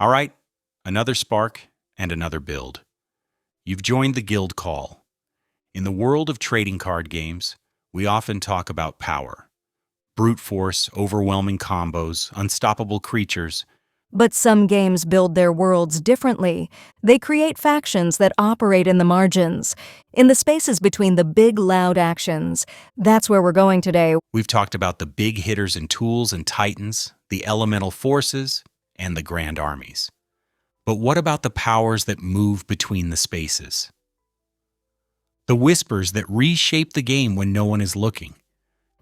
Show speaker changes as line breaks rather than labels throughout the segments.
All right, another spark and another build. You've joined the guild call. In the world of trading card games, we often talk about power. Brute force, overwhelming combos, unstoppable creatures.
But some games build their worlds differently. They create factions that operate in the margins, in the spaces between the big, loud actions. That's where we're going today.
We've talked about the big hitters and tools and titans, the elemental forces, and the grand armies. But what about the powers that move between the spaces? The whispers that reshape the game when no one is looking.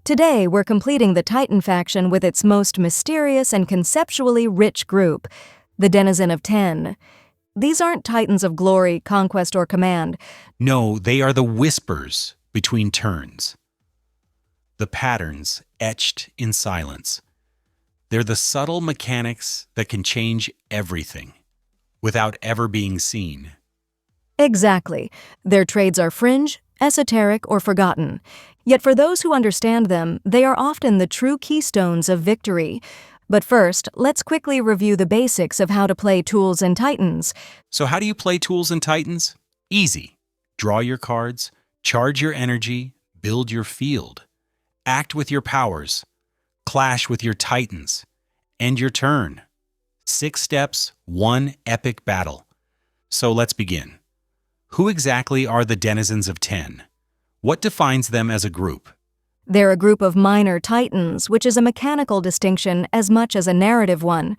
Today, we're completing the Titan faction with its most mysterious and conceptually rich group, the Denizen of Ten. These aren't titans of glory, conquest, or command.
No, they are the whispers between turns. The patterns etched in silence. They're the subtle mechanics that can change everything without ever being seen.
Exactly. Their trades are fringe, esoteric, or forgotten. Yet for those who understand them, they are often the true keystones of victory. But first, let's quickly review the basics of how to play Tools and Titans.
So how do you play Tools and Titans? Easy. Draw your cards, charge your energy, build your field. Act with your powers. Clash with your Titans. End your turn. 6 steps, 1 epic battle. So let's begin. Who exactly are the Denizens of Ten? What defines them as a group?
They're a group of minor titans, which is a mechanical distinction as much as a narrative one.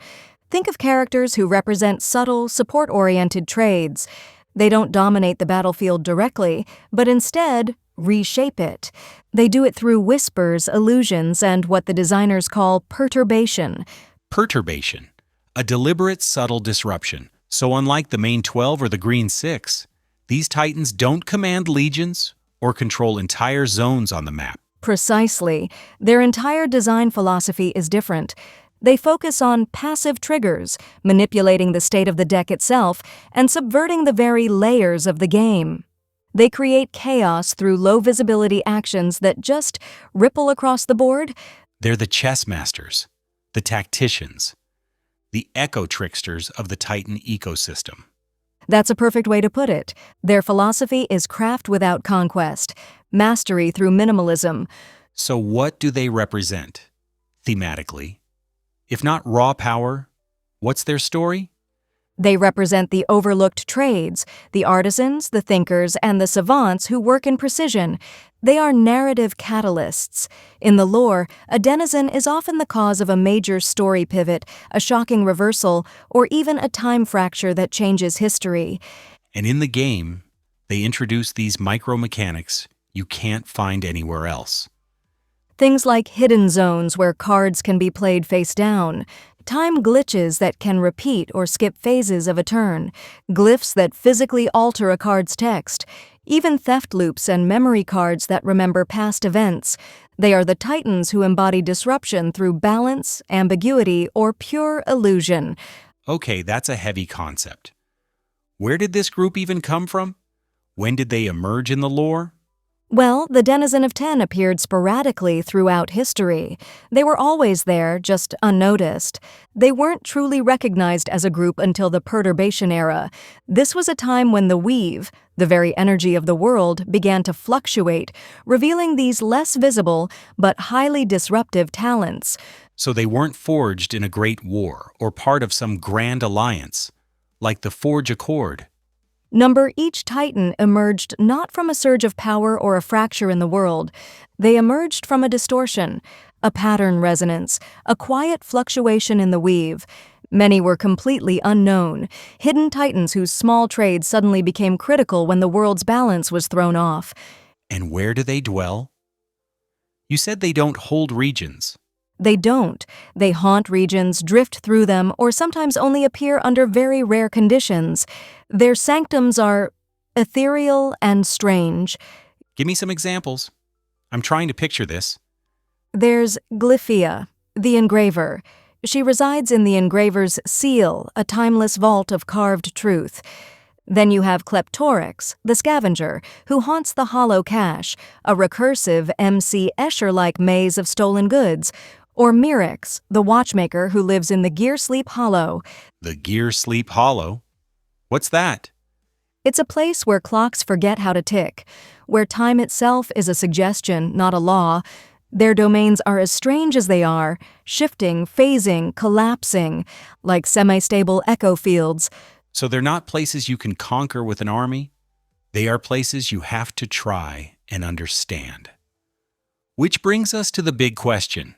Think of characters who represent subtle, support-oriented trades. They don't dominate the battlefield directly, but instead reshape it. They do it through whispers, illusions, and what the designers call perturbation.
Perturbation. A deliberate, subtle disruption. So unlike the main 12 or the green 6, these titans don't command legions or control entire zones on the map.
Precisely. Their entire design philosophy is different. They focus on passive triggers, manipulating the state of the deck itself, and subverting the very layers of the game. They create chaos through low-visibility actions that just ripple across the board.
They're the chess masters, the tacticians, the echo-tricksters of the Titan ecosystem.
That's a perfect way to put it. Their philosophy is craft without conquest, mastery through minimalism.
So what do they represent, thematically? If not raw power, what's their story?
They represent the overlooked trades, the artisans, the thinkers, and the savants who work in precision. They are narrative catalysts. In the lore, a denizen is often the cause of a major story pivot, a shocking reversal, or even a time fracture that changes history.
And in the game, they introduce these micro-mechanics you can't find anywhere else.
Things like hidden zones where cards can be played face down, time glitches that can repeat or skip phases of a turn, glyphs that physically alter a card's text, even theft loops and memory cards that remember past events. They are the titans who embody disruption through balance, ambiguity, or pure illusion.
Okay, that's a heavy concept. Where did this group even come from? When did they emerge in the lore?
Well, the Denizen of Ten appeared sporadically throughout history. They were always there, just unnoticed. They weren't truly recognized as a group until the Perturbation era. This was a time when the weave, the very energy of the world, began to fluctuate, revealing these less visible but highly disruptive talents.
So they weren't forged in a great war or part of some grand alliance, like the Forge Accord.
Each titan emerged not from a surge of power or a fracture in the world. They emerged from a distortion, a pattern resonance, a quiet fluctuation in the weave. Many were completely unknown, hidden titans whose small trades suddenly became critical when the world's balance was thrown off.
And where do they dwell? You said they don't hold regions.
They don't. They haunt regions, drift through them, or sometimes only appear under very rare conditions. Their sanctums are ethereal and strange.
Give me some examples. I'm trying to picture this.
There's Glyphea, the engraver. She resides in the engraver's seal, a timeless vault of carved truth. Then you have Kleptorix, the scavenger, who haunts the hollow cache, a recursive MC Escher-like maze of stolen goods. Or Mirix, the watchmaker who lives in the Gear Sleep Hollow.
The Gear Sleep Hollow? What's that?
It's a place where clocks forget how to tick, where time itself is a suggestion, not a law. Their domains are as strange as they are, shifting, phasing, collapsing, like semi-stable echo fields.
So they're not places you can conquer with an army? They are places you have to try and understand. Which brings us to the big question.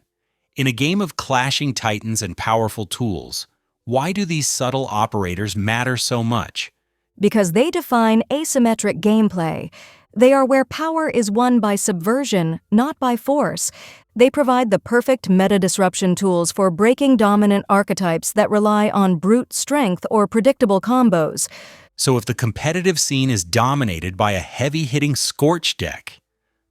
In a game of clashing titans and powerful tools, why do these subtle operators matter so much?
Because they define asymmetric gameplay. They are where power is won by subversion, not by force. They provide the perfect meta-disruption tools for breaking dominant archetypes that rely on brute strength or predictable combos.
So if the competitive scene is dominated by a heavy-hitting Scorch deck,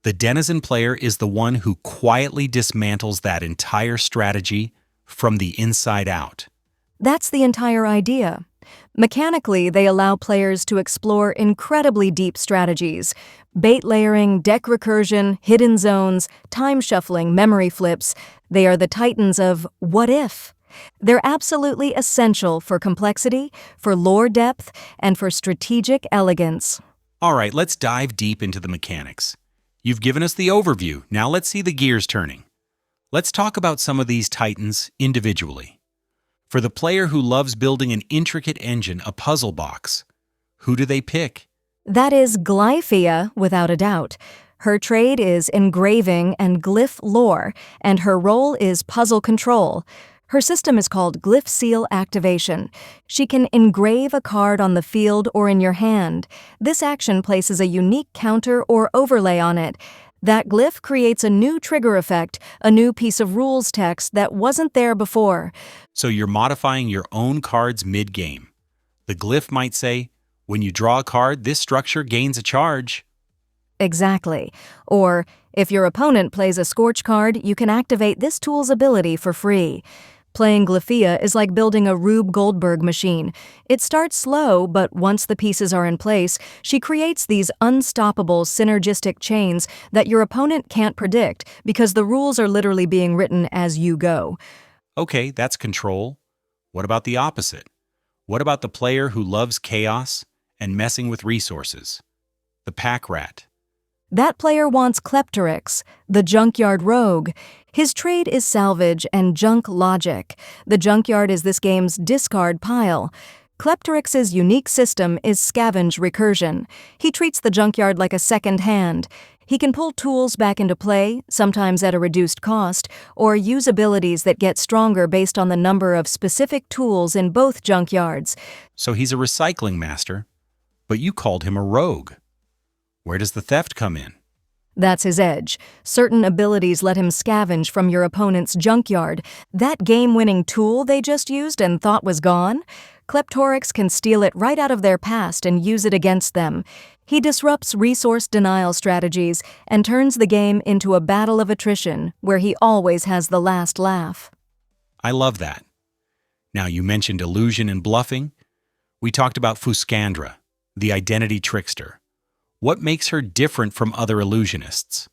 the Denizen player is the one who quietly dismantles that entire strategy from the inside out.
That's the entire idea. Mechanically, they allow players to explore incredibly deep strategies. Bait layering, deck recursion, hidden zones, time shuffling, memory flips. They are the titans of what if. They're absolutely essential for complexity, for lore depth, and for strategic elegance.
All right, let's dive deep into the mechanics. You've given us the overview, now let's see the gears turning. Let's talk about some of these titans individually. For the player who loves building an intricate engine, a puzzle box, who do they pick?
That is Glyphea, without a doubt. Her trade is engraving and glyph lore, and her role is puzzle control. Her system is called Glyph Seal Activation. She can engrave a card on the field or in your hand. This action places a unique counter or overlay on it. That glyph creates a new trigger effect, a new piece of rules text that wasn't there before.
So you're modifying your own cards mid-game. The glyph might say, when you draw a card, this structure gains a charge.
Exactly. Or, if your opponent plays a Scorch card, you can activate this tool's ability for free. Playing Glyphea is like building a Rube Goldberg machine. It starts slow, but once the pieces are in place, she creates these unstoppable synergistic chains that your opponent can't predict because the rules are literally being written as you go.
Okay, that's control. What about the opposite? What about the player who loves chaos and messing with resources? The pack rat.
That player wants Kleptorix, the junkyard rogue. His trade is salvage and junk logic. The junkyard is this game's discard pile. Kleptorix's unique system is scavenge recursion. He treats the junkyard like a second hand. He can pull tools back into play, sometimes at a reduced cost, or use abilities that get stronger based on the number of specific tools in both junkyards.
So he's a recycling master, but you called him a rogue. Where does the theft come in?
That's his edge. Certain abilities let him scavenge from your opponent's junkyard. That game-winning tool they just used and thought was gone? Kleptorix can steal it right out of their past and use it against them. He disrupts resource denial strategies and turns the game into a battle of attrition where he always has the last laugh.
I love that. Now, you mentioned illusion and bluffing. We talked about Fuscandra, the identity trickster. What makes her different from other illusionists?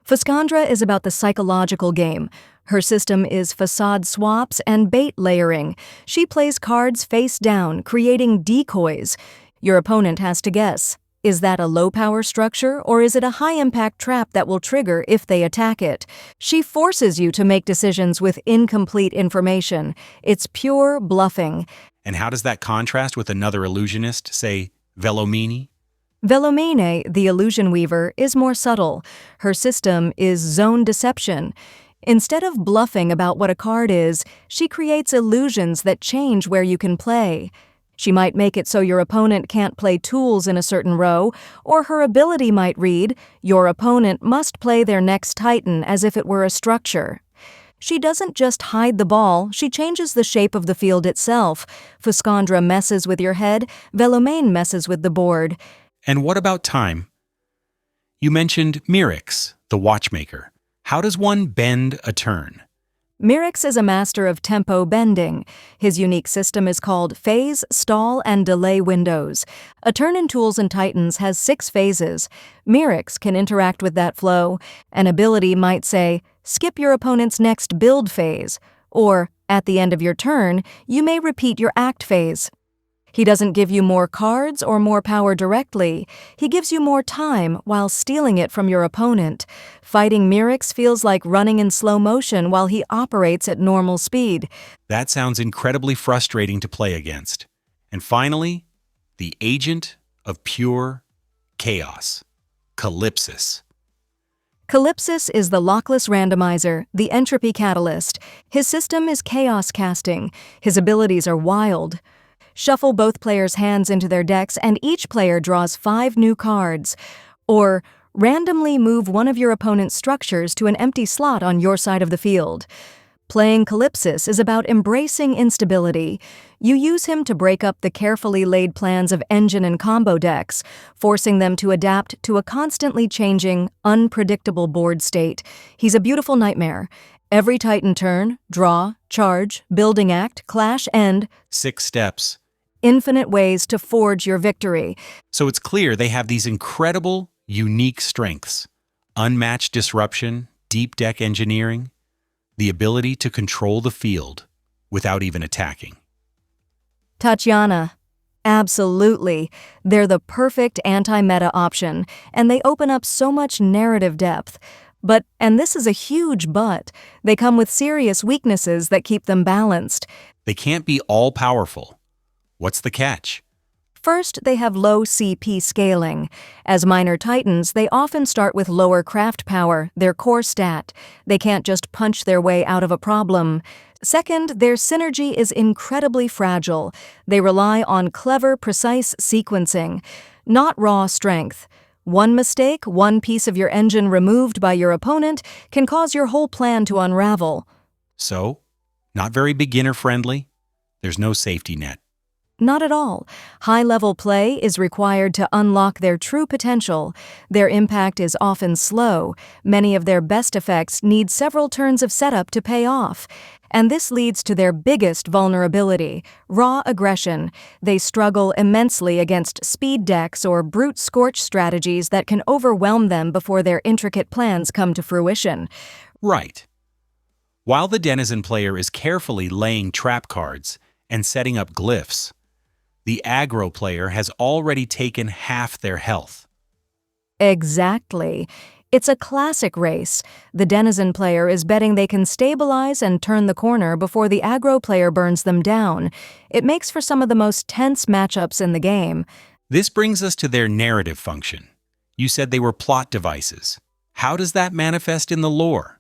Fuscandra is about the psychological game. Her system is facade swaps and bait layering. She plays cards face down, creating decoys. Your opponent has to guess. Is that a low-power structure, or is it a high-impact trap that will trigger if they attack it? She forces you to make decisions with incomplete information. It's pure bluffing.
And how does that contrast with another illusionist, say, Velomene?
Velomene, the illusion weaver, is more subtle. Her system is zone deception. Instead of bluffing about what a card is, she creates illusions that change where you can play. She might make it so your opponent can't play tools in a certain row, or her ability might read, your opponent must play their next titan as if it were a structure. She doesn't just hide the ball, she changes the shape of the field itself. Fuscandra messes with your head, Velomene messes with the board.
And what about time? You mentioned Mirix, the watchmaker. How does one bend a turn?
Mirix is a master of tempo bending. His unique system is called phase, stall, and delay windows. A turn in Tools and Titans has 6 phases. Mirix can interact with that flow. An ability might say, skip your opponent's next build phase, or, at the end of your turn, you may repeat your act phase. He doesn't give you more cards or more power directly. He gives you more time while stealing it from your opponent. Fighting Mirix feels like running in slow motion while he operates at normal speed.
That sounds incredibly frustrating to play against. And finally, the agent of pure chaos, Calypsis.
Calypsis is the lockless randomizer, the entropy catalyst. His system is chaos casting. His abilities are wild. Shuffle both players' hands into their decks and each player draws 5 new cards. Or, randomly move one of your opponent's structures to an empty slot on your side of the field. Playing Calypsis is about embracing instability. You use him to break up the carefully laid plans of engine and combo decks, forcing them to adapt to a constantly changing, unpredictable board state. He's a beautiful nightmare. Every Titan turn, draw, charge, building act, clash, end.
6 steps.
Infinite ways to forge your victory.
So it's clear they have these incredible, unique strengths. Unmatched disruption, deep deck engineering, the ability to control the field without even attacking.
Tatiana. Absolutely. They're the perfect anti-meta option, and they open up so much narrative depth. But, and this is a huge but, they come with serious weaknesses that keep them balanced.
They can't be all-powerful. What's the catch?
First, they have low CP scaling. As minor titans, they often start with lower craft power, their core stat. They can't just punch their way out of a problem. Second, their synergy is incredibly fragile. They rely on clever, precise sequencing, not raw strength. One mistake, one piece of your engine removed by your opponent, can cause your whole plan to unravel.
So, not very beginner-friendly. There's no safety net.
Not at all. High-level play is required to unlock their true potential. Their impact is often slow. Many of their best effects need several turns of setup to pay off. And this leads to their biggest vulnerability, raw aggression. They struggle immensely against speed decks or brute scorch strategies that can overwhelm them before their intricate plans come to fruition.
Right. While the Denizen player is carefully laying trap cards and setting up glyphs, the aggro player has already taken half their health.
Exactly. It's a classic race. The Denizen player is betting they can stabilize and turn the corner before the aggro player burns them down. It makes for some of the most tense matchups in the game.
This brings us to their narrative function. You said they were plot devices. How does that manifest in the lore?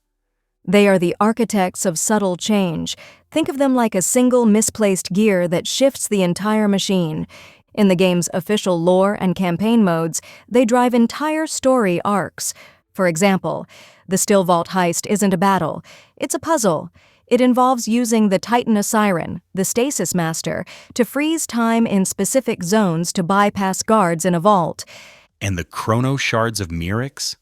They are the architects of subtle change. Think of them like a single misplaced gear that shifts the entire machine. In the game's official lore and campaign modes, they drive entire story arcs. For example, the Still Vault heist isn't a battle, it's a puzzle. It involves using the Titan Ossiren, the Stasis Master, to freeze time in specific zones to bypass guards in a vault.
And the Chrono Shards of Mirix?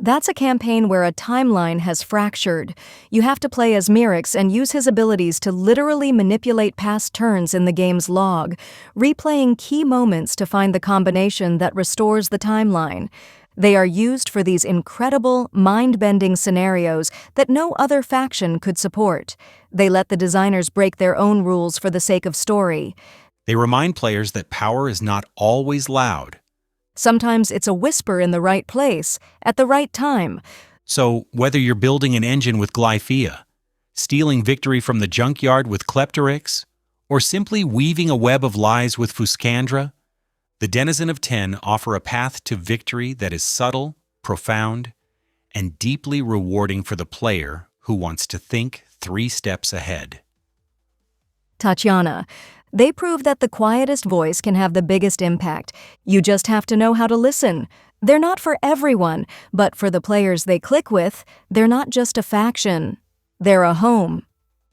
That's a campaign where a timeline has fractured. You have to play as Mirix and use his abilities to literally manipulate past turns in the game's log, replaying key moments to find the combination that restores the timeline. They are used for these incredible, mind-bending scenarios that no other faction could support. They let the designers break their own rules for the sake of story.
They remind players that power is not always loud.
Sometimes it's a whisper in the right place, at the right time.
So, whether you're building an engine with Glyphea, stealing victory from the junkyard with Kleptorix, or simply weaving a web of lies with Fuscandra, the Denizen of Ten offer a path to victory that is subtle, profound, and deeply rewarding for the player who wants to think 3 steps ahead.
Tatiana, they prove that the quietest voice can have the biggest impact. You just have to know how to listen. They're not for everyone, but for the players they click with, they're not just a faction. They're a home.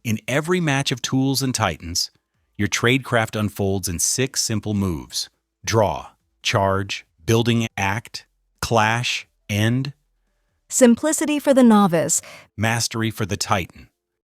In every match of Tools and Titans, your tradecraft unfolds in 6 simple moves: draw, charge, building act, clash, end.
Simplicity for the novice.
Mastery for the Titan.